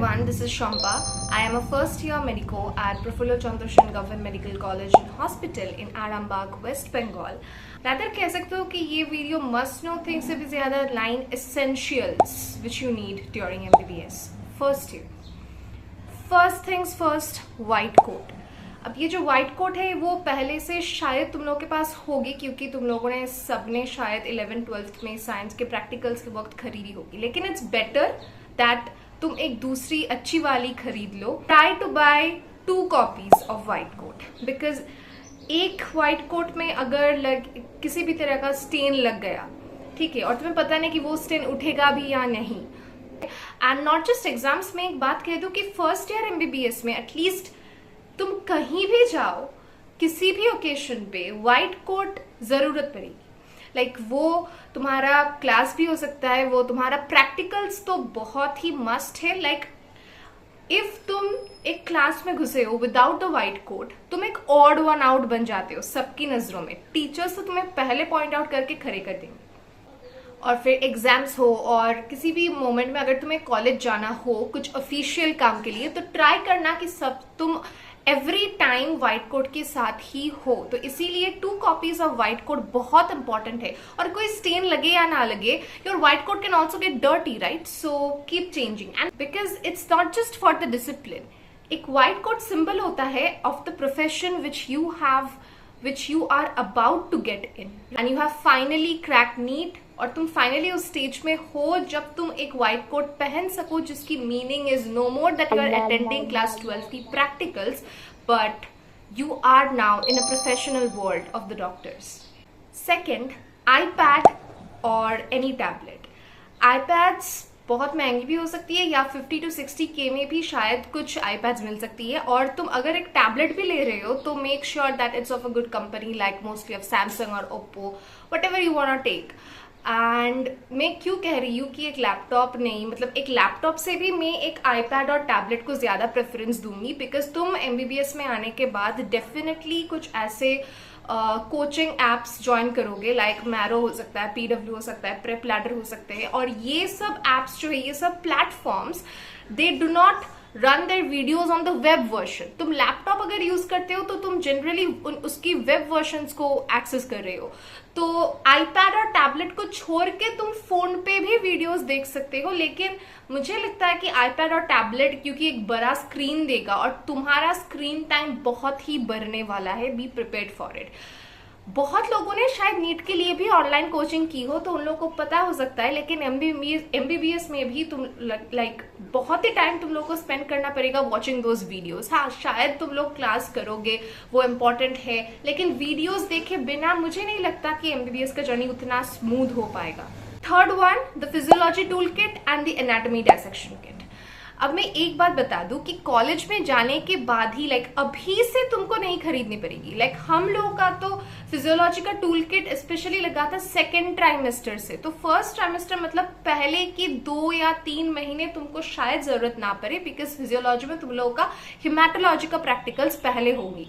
everyone, this is Shampa. I am a first year medico at Professor Chandrasen Government Medical College and Hospital in Arambagh, West Bengal. Rather कह सकते हो कि ये video must know things से भी ज़्यादा 9 essentials which you need during MBBS first year. First things first, white coat. अब ये जो वाइट कोट है वो पहले से शायद तुम लोगों के पास होगी क्योंकि तुम लोगों ने सबने शायद 11th-12th में साइंस के प्रैक्टिकल्स के वक्त खरीदी होगी, लेकिन इट्स बेटर दैट तुम एक दूसरी अच्छी वाली खरीद लो. Try to buy 2 copies of white coat because एक वाइट कोट में अगर किसी भी तरह का स्टेन लग गया, ठीक है, और तुम्हें पता नहीं कि वो स्टेन उठेगा भी या नहीं. एंड नॉट जस्ट एग्जाम्स में एक बात कह दूं कि फर्स्ट ईयर MBBS में एटलीस्ट तुम कहीं भी जाओ, किसी भी ओकेशन पे व्हाइट कोट जरूरत पड़ेगी. वो तुम्हारा क्लास भी हो सकता है, वो तुम्हारा प्रैक्टिकल्स तो बहुत ही मस्ट है. इफ तुम एक क्लास में घुसे हो विदाउट द व्हाइट कोट, तुम एक ऑड वन आउट बन जाते हो सबकी नजरों में. टीचर्स तो तुम्हें पहले पॉइंट आउट करके खड़े कर देंगे. और फिर एग्जाम्स हो और किसी भी मोमेंट में अगर तुम्हें कॉलेज जाना हो कुछ ऑफिशियल काम के लिए, तो ट्राई करना कि सब तुम एवरी टाइम व्हाइट कोट के साथ ही हो. तो इसीलिए 2 कॉपीज ऑफ व्हाइट कोट बहुत इंपॉर्टेंट है. और कोई स्टेन लगे या ना लगे, your white coat can also get dirty, right? So keep changing. And because it's not just for the discipline, एक व्हाइट कोट सिंबल होता है of the profession which you are about to get in and you have finally cracked NEET. और तुम finally उस stage में हो जब तुम एक व्हाइट कोट पहन सको जिसकी meaning is no more that you are attending class 12 की practicals, but you are now in a professional world of the doctors. Second, iPad और एनी टैबलेट. iPads बहुत महंगी भी हो सकती है या 50 to 60K में भी शायद कुछ iPads मिल सकती है. और तुम अगर एक टैबलेट भी ले रहे हो तो make sure that it's of a good company like mostly of Samsung और Oppo, whatever you want to take. And मैं क्यों कह रही हूँ कि एक लैपटॉप नहीं, मतलब एक लैपटॉप से भी मैं एक iPad और टैबलेट को ज़्यादा प्रेफरेंस दूंगी बिकॉज तुम MBBS में आने के बाद डेफिनेटली कुछ ऐसे कोचिंग एप्स ज्वाइन करोगे लाइक मैरो हो सकता है, PW हो सकता है, प्रेप लैडर हो सकते हैं. और ये सब एप्स जो है, ये सब platforms, they do not run their videos on the web version. तुम लैपटॉप अगर यूज करते हो तो तुम जनरली उसकी वेब वर्जन्स को एक्सेस कर रहे हो. तो iPad और टैबलेट को छोड़ के तुम फोन पे भी वीडियोस देख सकते हो, लेकिन मुझे लगता है कि iPad और टैबलेट क्योंकि एक बड़ा स्क्रीन देगा और तुम्हारा स्क्रीन टाइम बहुत ही बढ़ने वाला है. Be prepared for it. बहुत लोगों ने शायद नीट के लिए भी ऑनलाइन कोचिंग की हो तो उन लोगों को पता हो सकता है, लेकिन MBBS में भी तुम बहुत ही टाइम तुम लोग को स्पेंड करना पड़ेगा वॉचिंग दोज वीडियोस. हाँ, शायद तुम लोग क्लास करोगे, वो इम्पोर्टेंट है, लेकिन वीडियोस देखे बिना मुझे नहीं लगता कि MBBS का जर्नी उतना स्मूथ हो पाएगा. Third one, the physiology tool kit and the anatomy dissection kit. अब मैं एक बात बता दूं कि कॉलेज में जाने के बाद ही अभी से तुमको नहीं खरीदनी पड़ेगी. हम लोगों का तो फिजियोलॉजी का टूल किट स्पेशली लगा था 2nd ट्राइमेस्टर से. तो 1st ट्राइमेस्टर मतलब पहले की 2 या 3 महीने तुमको शायद जरूरत ना पड़े बिकॉज फिजियोलॉजी में तुम लोगों का हिमेटोलॉजी का प्रैक्टिकल्स पहले होंगी.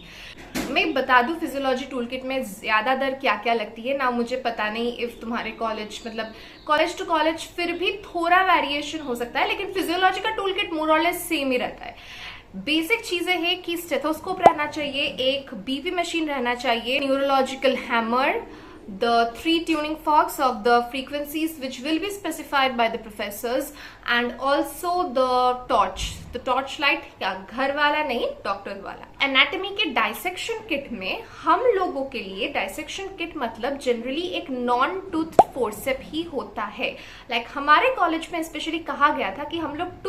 मैं बता दूं फिजियोलॉजी टूल किट में ज्यादा दर क्या क्या लगती है ना, मुझे पता नहीं इफ तुम्हारे कॉलेज कॉलेज टू कॉलेज फिर भी थोड़ा वेरिएशन हो सकता है, लेकिन फिजियोलॉजी का टूल किट मोर और लेस सेम ही रहता है. बेसिक चीजें हैं कि स्टेथोस्कोप रहना चाहिए, एक बीपी मशीन रहना चाहिए, neurological hammer, the 3 tuning forks of the frequencies which will be specified by the professors, and also the torch light, या घर वाला नहीं, डॉक्टर वाला. एनाटॉमी के डाइसेक्शन किट में हम लोगों के लिए डाइसेक्शन किट मतलब जनरली एक नॉन टूथ फोर्सेप ही होता है. हमारे कॉलेज में स्पेशली कहा गया था कि हम लोग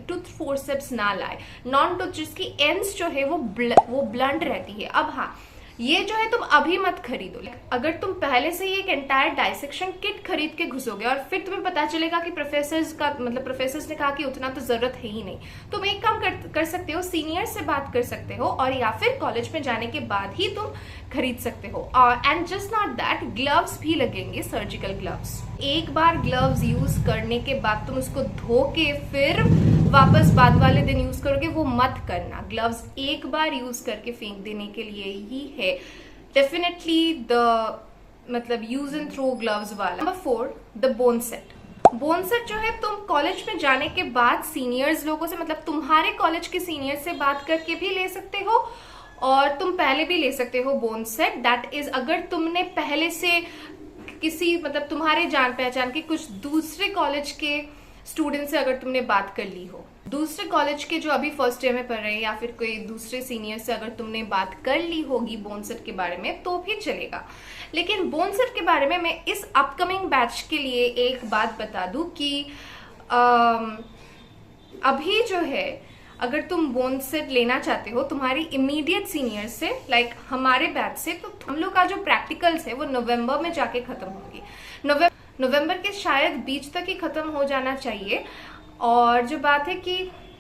टूथ फोर्सेप्स ना लाए, नॉन टूथ जिसकी एंड्स जो है वो ब्लंट रहती है. अब हाँ, ये जो है तुम अभी मत खरीदो. अगर तुम पहले से ही एक एंटायर डाइसेक्शन किट खरीद के घुसोगे और फिर तुम्हें पता चलेगा कि प्रोफेसर्स ने कहा कि उतना तो जरूरत है ही नहीं, तुम एक काम कर सकते हो, सीनियर से बात कर सकते हो और या फिर कॉलेज में जाने के बाद ही तुम खरीद सकते हो. And just not that, gloves भी लगेंगे, सर्जिकल ग्लव्स. एक बार ग्लव्स यूज करने के बाद तुम उसको धो के फिर वापस बाद वाले दिन यूज करोगे, वो मत करना. ग्लव्स एक बार यूज करके फेंक देने के लिए ही है. Definitely the use and throw gloves वाला. Number 4, the bone set. Bone set जो है तुम कॉलेज में जाने के बाद सीनियर्स लोगों से, मतलब तुम्हारे कॉलेज के सीनियर से बात करके भी ले सकते हो और तुम पहले भी ले सकते हो बोनसेट। दैट इज अगर तुमने पहले से किसी, मतलब तुम्हारे जान पहचान के कुछ दूसरे कॉलेज के स्टूडेंट से अगर तुमने बात कर ली हो, दूसरे कॉलेज के जो अभी फर्स्ट ईयर में पढ़ रहे हैं या फिर कोई दूसरे सीनियर से अगर तुमने बात कर ली होगी बोनसेट के बारे में तो भी चलेगा। लेकिन बोनसेट के बारे में मैं इस अपकमिंग बैच के लिए एक बात बता दूं कि अभी जो है अगर तुम बोनसेट लेना चाहते हो तुम्हारी इमीडिएट सीनियर से, लाइक हमारे बैच से, तो हम लोग का जो प्रैक्टिकल्स है वो नवंबर में जाके खत्म होंगे। नवंबर के शायद बीच तक ही खत्म हो जाना चाहिए। और जो बात है कि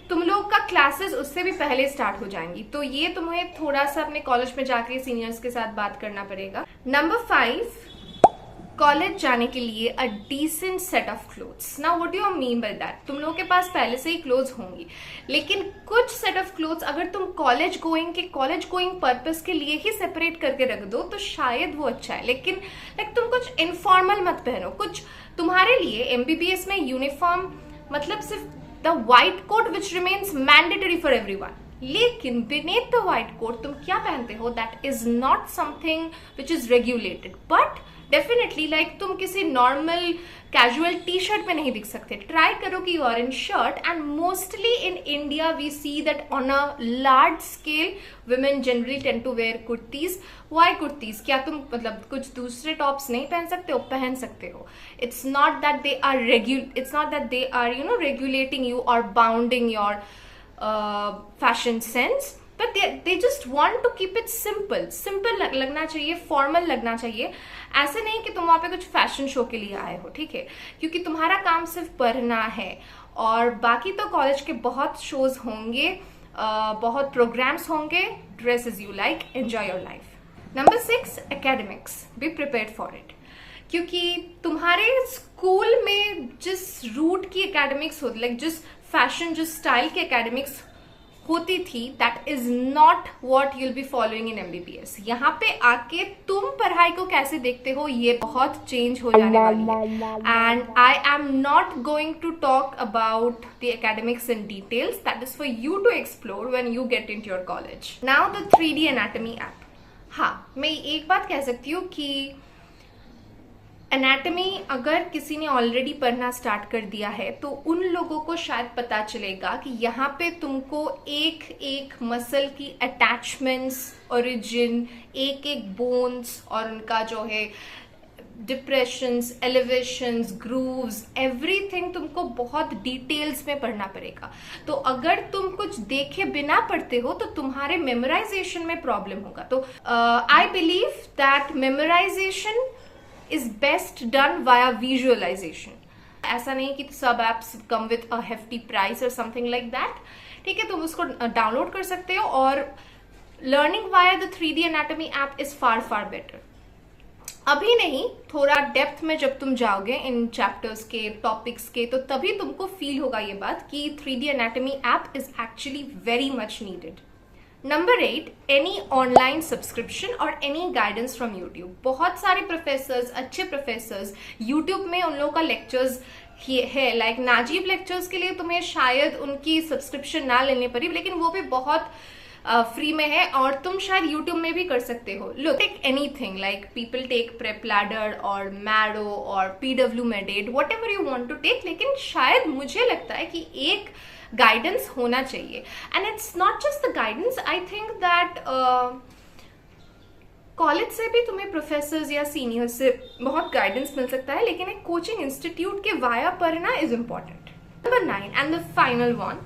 तुम लोग का क्लासेस उससे भी पहले स्टार्ट हो जाएंगी, तो ये तुम्हें थोड़ा सा अपने कॉलेज में जाके सीनियर्स के साथ बात करना पड़ेगा। नंबर 5, कॉलेज जाने के लिए a decent set of clothes. Now what do you mean by that? तुम लोगों के पास पहले से ही क्लोथ्स होंगी, लेकिन कुछ सेट ऑफ क्लोथ्स अगर तुम कॉलेज गोइंग पर्पस के लिए ही सेपरेट करके रख दो तो शायद वो अच्छा है। लेकिन लाइक तुम कुछ इनफॉर्मल मत पहनो। कुछ तुम्हारे लिए एमबीबीएस में यूनिफॉर्म मतलब सिर्फ the white coat which remains mandatory for everyone, लेकिन beneath the white coat तुम क्या पहनते हो that is not something which is regulated, but definitely like तुम किसी नॉर्मल कैजुअल टी शर्ट में नहीं दिख सकते। ट्राई करो कि you are in shirt. And mostly in India we see that on a large scale women generally tend to wear kurtis. Why kurtis? क्या तुम मतलब कुछ दूसरे टॉप्स नहीं पहन सकते हो? पहन सकते हो। It's not that they are regulating you or bounding your fashion sense, but they just want to keep it simple लगना चाहिए, फॉर्मल लगना चाहिए। ऐसे नहीं कि तुम वहाँ पे कुछ फैशन शो के लिए आए हो, ठीक है? क्योंकि तुम्हारा काम सिर्फ पढ़ना है और बाकी तो कॉलेज के बहुत शोज होंगे, बहुत प्रोग्राम्स होंगे। Dress is you like, enjoy your life. Number 6, academics. Be prepared for it, क्योंकि तुम्हारे स्कूल में जिस रूट की एकेडमिक्स होती, लाइक जिस फैशन, जिस स्टाइल की एकेडमिक्स होती थी, that is not what you'll be following in MBBS. यहाँ पे आके तुम पढ़ाई को कैसे देखते हो ये बहुत चेंज हो जाने वाली है। And I am not going to talk about the academics in details, that is for you to explore when you get into your college. Now the 3D anatomy app. हाँ, मैं एक बात कह सकती हूँ कि एनाटॉमी अगर किसी ने ऑलरेडी पढ़ना स्टार्ट कर दिया है तो उन लोगों को शायद पता चलेगा कि यहाँ पे तुमको एक एक मसल की अटैचमेंट्स, ओरिजिन, एक एक बोन्स और उनका जो है डिप्रेशंस, एलिवेशंस, ग्रूव्स, एवरीथिंग तुमको बहुत डिटेल्स में पढ़ना पड़ेगा। तो अगर तुम कुछ देखे बिना पढ़ते हो तो तुम्हारे मेमोराइजेशन में प्रॉब्लम होगा। तो I believe that memorisation is best done via visualization. ऐसा नहीं कि सब apps come with a hefty price or something like that, ठीक है? तुम उसको डाउनलोड कर सकते हो और learning via the 3D anatomy app is far better. अभी नहीं, थोड़ा डेप्थ में जब तुम जाओगे इन चैप्टर्स के, टॉपिक्स के, तो तभी तुमको फील होगा ये बात कि 3D anatomy app is actually very much needed. Number 8, any online subscription और एनी गाइडेंस फ्रॉम यूट्यूब। बहुत सारे प्रोफेसर्स, अच्छे प्रोफेसर्स यूट्यूब में उन लोगों का लेक्चर्स है, लाइक नाजीब लेक्चर्स के लिए तुम्हें शायद उनकी सब्सक्रिप्शन ना लेनी पड़ी, लेकिन वो भी बहुत फ्री में है और तुम शायद यूट्यूब में भी कर सकते हो। Look, take anything, like people take prep ladder और मैरो और पीडब्ल्यू मेडेट, whatever you want to take, लेकिन शायद मुझे लगता है कि एक गाइडेंस होना चाहिए। And it's not just the guidance, I think that college से भी तुम्हें प्रोफेसर्स या सीनियर से बहुत गाइडेंस मिल सकता है, लेकिन एक कोचिंग इंस्टीट्यूट के वाया पढ़ना is important. Number 9 and the final one,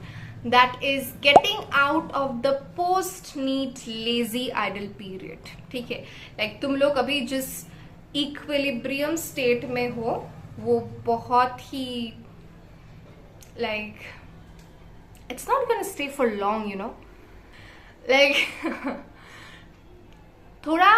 that is getting out of the post NEET lazy idle period, ठीक है? लाइक तुम लोग अभी जिस इक्विलिब्रियम स्टेट में हो वो बहुत ही like it's not gonna stay for long, you know, like थोड़ा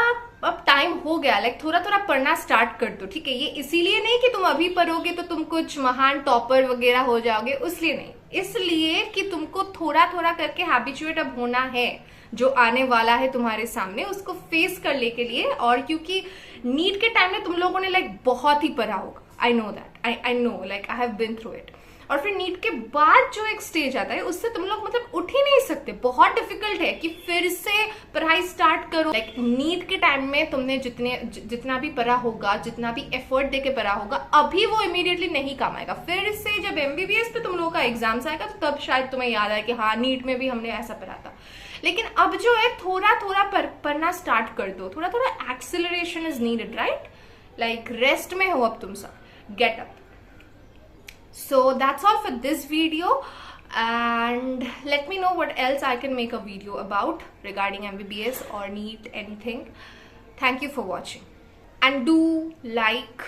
अब टाइम हो गया, लाइक थोड़ा पढ़ना स्टार्ट कर दो, ठीक है? ये इसीलिए नहीं कि तुम अभी पढ़ोगे तो तुम कुछ महान टॉपर वगैरह हो जाओगे, उसलिए नहीं, इसलिए कि तुमको थोड़ा करके हैबिचुएट अब होना है जो आने वाला है तुम्हारे सामने, उसको फेस करने के लिए। और क्योंकि नीट के टाइम में तुम लोगों ने लाइक बहुत ही पढ़ा होगा, I know that, I know, like I have been through it. और फिर नीट के बाद जो एक स्टेज आता है उससे तुम लोग मतलब उठ ही नहीं सकते, बहुत डिफिकल्ट है कि फिर से पढ़ाई स्टार्ट करो। लाइक नीट के टाइम में तुमने जितना भी पढ़ा होगा, जितना भी एफर्ट देके पढ़ा होगा, अभी वो इमीडिएटली नहीं काम आएगा। फिर से जब MBBS पे तुम लोगों का एग्जाम्स आएगा तो तब शायद तुम्हें याद आए कि हाँ नीट में भी हमने ऐसा पढ़ा था। लेकिन अब जो है थोड़ा थोड़ा पढ़ना स्टार्ट कर दो, थोड़ा थोड़ा acceleration is needed, right? Like rest में हो अब तुम सब, get up. So that's all for this video, and let me know what else I can make a video about regarding MBBS or NEET, anything. Thank you for watching, and do like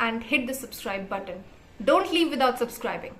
and hit the subscribe button. Don't leave without subscribing.